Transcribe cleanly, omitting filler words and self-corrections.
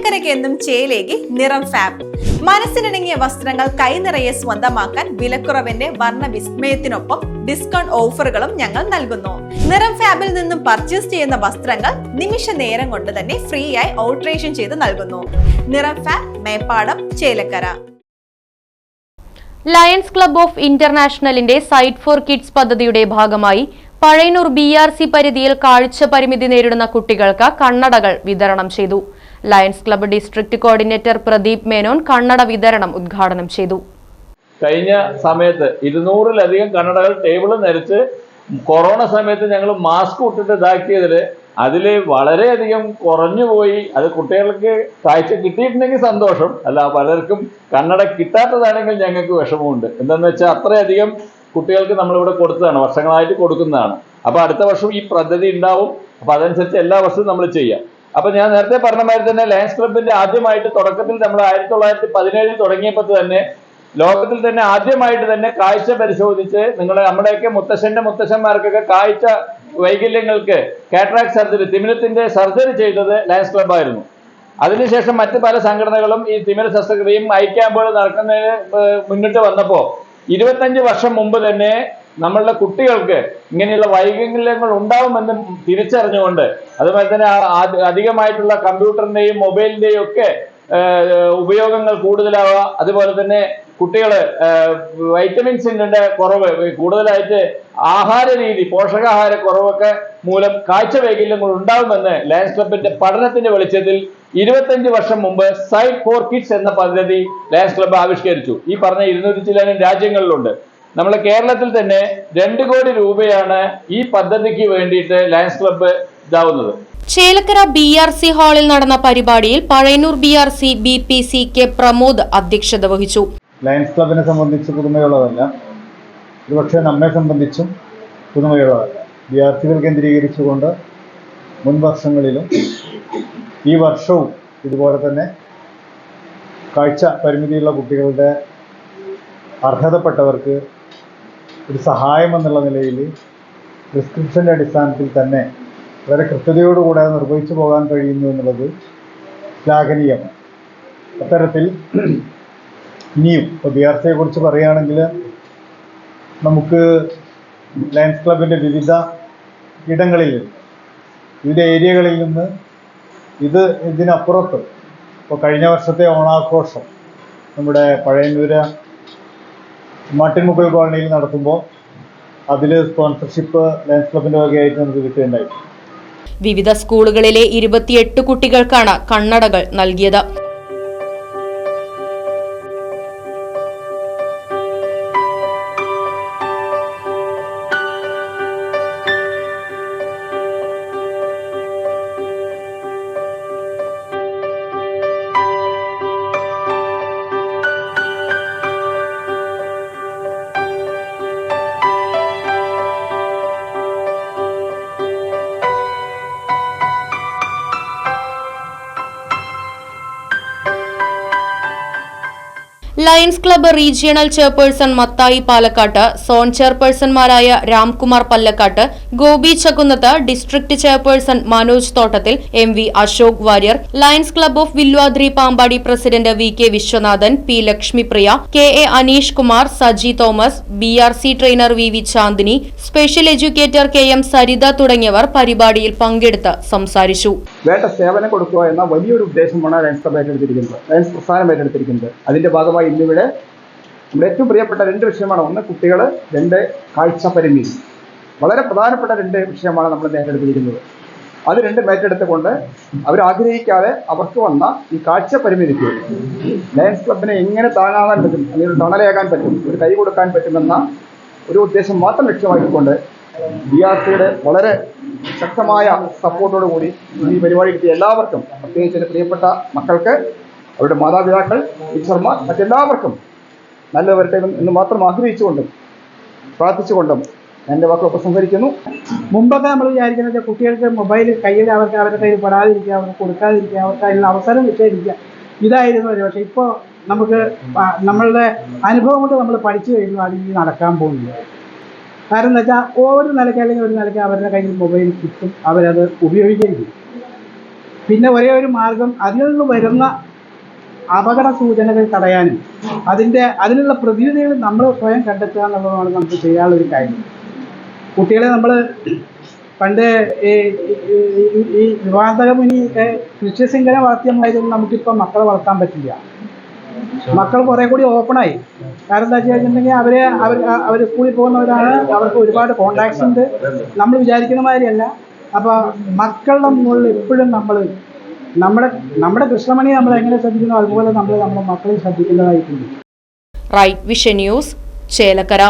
ചേലക്കരയ്ക്ക് എന്നും ചേലേക്ക് നിറം ഫാബ്. മനസ്സിനിണങ്ങിയ വസ്ത്രങ്ങൾ കൈനിറയെ സ്വന്തമാക്കാൻ വിലക്കുറവിന്റെ വർണ്ണ വിസ്മയത്തിനൊപ്പം ഡിസ്കൗണ്ട് ഓഫറുകളും ഞങ്ങൾ നൽകുന്നു. നിറം ഫാബിൽ നിന്നും പർച്ചേസ് ചെയ്യുന്ന വസ്ത്രങ്ങൾ നിമിഷ നേരം കൊണ്ട് തന്നെ ഫ്രീ ആയി ഓൾട്ടറേഷൻ ചെയ്ത് നൽകുന്നു. നിറം fab, Meppadam, Chelakkara. Lions club of ഇന്റർനാഷണലിന്റെ സൈറ്റ് ഫോർ കിഡ്സ് പദ്ധതിയുടെ ഭാഗമായി പഴയന്നൂർ BRC പരിധിയിൽ കാഴ്ച പരിമിതി നേരിടുന്ന കുട്ടികൾക്ക് കണ്ണടകൾ വിതരണം ചെയ്തു. Lions club district coordinator Pradeep Menon കണ്ണട വിതരണം ഉദ്ഘാടനം ചെയ്തു. കഴിഞ്ഞ സമയത്ത് 200-ലധികം കണ്ണടകൾ ടേബിളിൽ നിരച്ച് കൊറോണ സമയത്ത് ഞങ്ങൾ മാസ്ക് ഇട്ടിട്ട് ഇതാക്കിയതിൽ അതിൽ വളരെയധികം കുറഞ്ഞുപോയി. അത് കുട്ടികൾക്ക് കാഴ്ച കിട്ടിയിട്ടുണ്ടെങ്കിൽ സന്തോഷം, അല്ല പലർക്കും കണ്ണട കിട്ടാത്തതാണെങ്കിൽ ഞങ്ങൾക്ക് വിഷമമുണ്ട്. എന്താണെന്ന് വെച്ചാൽ അത്രയധികം കുട്ടികൾക്ക് നമ്മളിവിടെ കൊടുത്തതാണ്, വർഷങ്ങളായിട്ട് കൊടുക്കുന്നതാണ്. അപ്പോൾ അടുത്ത വർഷം ഈ പദ്ധതി ഉണ്ടാവും. അപ്പോൾ അതനുസരിച്ച് എല്ലാ വർഷവും നമ്മൾ ചെയ്യാം. അപ്പോൾ ഞാൻ നേരത്തെ പറഞ്ഞ മാതിരി തന്നെ ലയൺസ് ക്ലബിന്റെ ആദ്യമായിട്ട് തുടക്കത്തിൽ നമ്മൾ 1917 തുടങ്ങിയപ്പോൾ തന്നെ ലോകത്തിൽ തന്നെ ആദ്യമായിട്ട് തന്നെ കാഴ്ച പരിശോധിച്ച് നമ്മുടെയൊക്കെ മുത്തശ്ശന്മാർക്കൊക്കെ കാഴ്ച വൈകല്യങ്ങൾക്ക് കാറ്ററാക്ട് സർജറി, തിമിരത്തിന്റെ സർജറി ചെയ്തത് ലയൺസ് ക്ലബ്ബായിരുന്നു. അതിനുശേഷം മറ്റ് പല സംഘടനകളും ഈ തിമിര ശസ്ത്രക്രിയയും ഐ ക്യാമ്പുകൾ നടക്കുന്നതിന് മുന്നിട്ട് വന്നപ്പോൾ 25 വർഷം മുമ്പ് തന്നെ നമ്മളുടെ കുട്ടികൾക്ക് ഇങ്ങനെയുള്ള വൈകല്യങ്ങൾ ഉണ്ടാവുമെന്ന് തിരിച്ചറിഞ്ഞുകൊണ്ട്, അതുപോലെ തന്നെ അധികമായിട്ടുള്ള കമ്പ്യൂട്ടറിന്റെയും മൊബൈലിന്റെയും ഒക്കെ ഉപയോഗങ്ങൾ കൂടുതലാവുക, അതുപോലെ തന്നെ കുട്ടികൾ വൈറ്റമിൻസിന്റെ കുറവ്, കൂടുതലായിട്ട് ആഹാര രീതി, പോഷകാഹാര കുറവൊക്കെ മൂലം കാഴ്ച വൈകല്യങ്ങൾ ഉണ്ടാവുമെന്ന് ലയൺസ് ക്ലബിന്റെ പഠനത്തിന്റെ വെളിച്ചത്തിൽ 25 വർഷം മുമ്പ് സൈറ്റ് ഫോർ കിഡ്സ് എന്ന പദ്ധതി ലയൺസ് ക്ലബ്ബ് ആവിഷ്കരിച്ചു. ഈ പറഞ്ഞ 200 ചില രാജ്യങ്ങളിലുണ്ട്. നമ്മളെ കേരളത്തിൽ തന്നെ 2 കോടി രൂപയാണ് ഈ പദ്ധതിക്ക് വേണ്ടിയിട്ട് ലയൺസ് ക്ലബ്ബ് ഇതാവുന്നത്. ചേലക്കര BRC ഹാളിൽ നടന്ന പരിപാടിയിൽ Pazhayannur BRC BPC K Pramod അധ്യക്ഷത വഹിച്ചു. ലയൺസ് ക്ലബിനെ സംബന്ധിച്ച് പുതുമയുള്ളതല്ല, ഒരുപക്ഷെ നമ്മെ സംബന്ധിച്ചും പുതുമയുള്ളതല്ല. BRCകൾ കേന്ദ്രീകരിച്ചുകൊണ്ട് മുൻ വർഷങ്ങളിലും ഈ വർഷവും ഇതുപോലെ തന്നെ കാഴ്ച പരിമിതിയുള്ള കുട്ടികളുടെ അർഹതപ്പെട്ടവർക്ക് ഒരു സഹായം എന്നുള്ള നിലയിൽ പ്രിസ്ക്രിപ്ഷൻ്റെ അടിസ്ഥാനത്തിൽ തന്നെ വളരെ കൃത്യതയോടുകൂടെ നിർവഹിച്ചു പോകാൻ കഴിയുന്നു എന്നുള്ളത് ശ്ലാഘനീയമാണ്. അത്തരത്തിൽ ഇനിയും ഇപ്പോൾ BRCയെ കുറിച്ച് പറയുകയാണെങ്കിൽ നമുക്ക് ലയൺസ് ക്ലബിൻ്റെ വിവിധ ഇടങ്ങളിൽ, വിവിധ ഏരിയകളിൽ നിന്ന് ഇതിനപ്പുറത്ത് ഇപ്പോൾ കഴിഞ്ഞ വർഷത്തെ ഓണാഘോഷം നമ്മുടെ പഴയന്നൂര് മാട്ടിൻമുകൾ കോളനിയിൽ നടത്തുമ്പോൾ അതിൽ സ്പോൺസർഷിപ്പ് ലയൺസ് ക്ലബിൻ്റെ വകയായിട്ട് നമുക്ക് കിട്ടുകയുണ്ടായി. വിവിധ സ്കൂളുകളിലെ 28 കുട്ടികൾക്കാണ് കണ്ണടകൾ നൽകിയത്. Lions club regional chairperson Mathai Palakkat, zone ചെയർപേഴ്സൺമാരായ Ramkumar Pallakkat, Gopi Chakkunnath, district chairperson Manoj Thottathil, MV Ashok Warrier, Lions club of Vilwadri Pampady president VK Viswanathan, P Lakshmipriya, KA Aneesh Kumar, Saji Thomas, BRC trainer VV Chandini, special educator KM Saritha തുടങ്ങിയവർ പരിപാടിയിൽ പങ്കെടുത്ത് സംസാരിച്ചു. വേണ്ട സേവനം കൊടുക്കുക എന്ന വലിയൊരു ഉദ്ദേശമാണ് ലയൺസ് ക്ലബ്ബ് ഏറ്റെടുത്തിരിക്കുന്നത്, ലയൺസ് പ്രസ്ഥാനം ഏറ്റെടുത്തിരിക്കുന്നത്. അതിന്റെ ഭാഗമായി ഇന്നിവിടെ നമ്മുടെ ഏറ്റവും പ്രിയപ്പെട്ട 2 വിഷയമാണ്. ഒന്ന് കുട്ടികൾ, 2 കാഴ്ച പരിമിതി. വളരെ പ്രധാനപ്പെട്ട 2 വിഷയമാണ് നമ്മൾ ഏറ്റെടുത്തിരിക്കുന്നത്. അത് 2 ഏറ്റെടുത്തുകൊണ്ട് അവരാഗ്രഹിക്കാതെ അവർക്ക് വന്ന ഈ കാഴ്ച പരിമിതിക്ക് ലയൺസ് ക്ലബിനെ എങ്ങനെ താങ്ങാൻ പറ്റും, അല്ലെങ്കിൽ ഒരു തണലേകാൻ പറ്റും, ഒരു കൈ കൊടുക്കാൻ പറ്റുമെന്ന ഒരു ഉദ്ദേശം മാത്രം ലക്ഷ്യമാക്കിക്കൊണ്ട് BRCയുടെ വളരെ ശക്തമായ സപ്പോർട്ടോടു കൂടി ഈ പരിപാടി കിട്ടിയ എല്ലാവർക്കും, പ്രത്യേകിച്ച് പ്രിയപ്പെട്ട മക്കൾക്ക്, അവരുടെ മാതാപിതാക്കൾ, ടീച്ചർമാർ, മറ്റെല്ലാവർക്കും നല്ല വരട്ടെ എന്ന് മാത്രം ആഗ്രഹിച്ചുകൊണ്ടും പ്രാർത്ഥിച്ചുകൊണ്ടും എൻ്റെ വാക്കുകൾ സംസാരിക്കുന്നു. മുമ്പൊക്കെ നമ്മൾ വിചാരിക്കുന്നത് കുട്ടികൾക്ക് മൊബൈൽ കയ്യിൽ അവരുടെ കയ്യിൽ പെടാതിരിക്കുക, അവർക്ക് കൊടുക്കാതിരിക്കുക, അവർക്ക് അതിനുള്ള അവസരം നിഷേധിക്കുക, ഇതായിരുന്നു ഒരു. പക്ഷേ ഇപ്പോൾ നമുക്ക് നമ്മളുടെ അനുഭവം കൊണ്ട് നമ്മൾ പഠിച്ചു കഴിഞ്ഞു അതിൽ നടക്കാൻ പോകുന്നില്ല. കാരണം എന്താ വെച്ചാൽ ഒരു നിലയ്ക്ക് അല്ലെങ്കിൽ ഒരു നിലയ്ക്ക് അവരുടെ കയ്യിൽ മൊബൈൽ കിട്ടും, അവരത് ഉപയോഗിക്കുകയും ചെയ്യും. പിന്നെ ഒരേ ഒരു മാർഗം അതിൽ നിന്ന് വരുന്ന അപകട സൂചനകൾ തടയാനും അതിനുള്ള പ്രതിവിധികൾ നമ്മൾ സ്വയം കണ്ടെത്തുക എന്നുള്ളതാണ് നമുക്ക് ചെയ്യാനുള്ളൊരു കാര്യം. കുട്ടികളെ നമ്മൾ പണ്ട് ഈ വിവാഹമുനി കൃഷ്യശൃംഖല വളർത്തിയമായിരുന്നു നമുക്കിപ്പോൾ മക്കളെ വളർത്താൻ പറ്റില്ല. മക്കൾ കുറെ കൂടി ഓപ്പണായി. കാരണം എന്താ വെച്ചിട്ടുണ്ടെങ്കിൽ അവർ സ്കൂളിൽ പോകുന്നവരാണ്, അവർക്ക് ഒരുപാട് കോണ്ടാക്ട്സ് ഉണ്ട്, നമ്മൾ വിചാരിക്കുന്ന മാതിരിയല്ല. അപ്പോൾ മക്കളുടെ മുകളിൽ എപ്പോഴും നമ്മൾ നമ്മുടെ കൃഷ്ണമണിയെ നമ്മൾ എങ്ങനെ ശ്രദ്ധിക്കുന്നു അതുപോലെ നമ്മൾ നമ്മുടെ മക്കളെ ശ്രദ്ധിക്കേണ്ടതായിട്ടുണ്ട്. Right vision news, Chelakkara.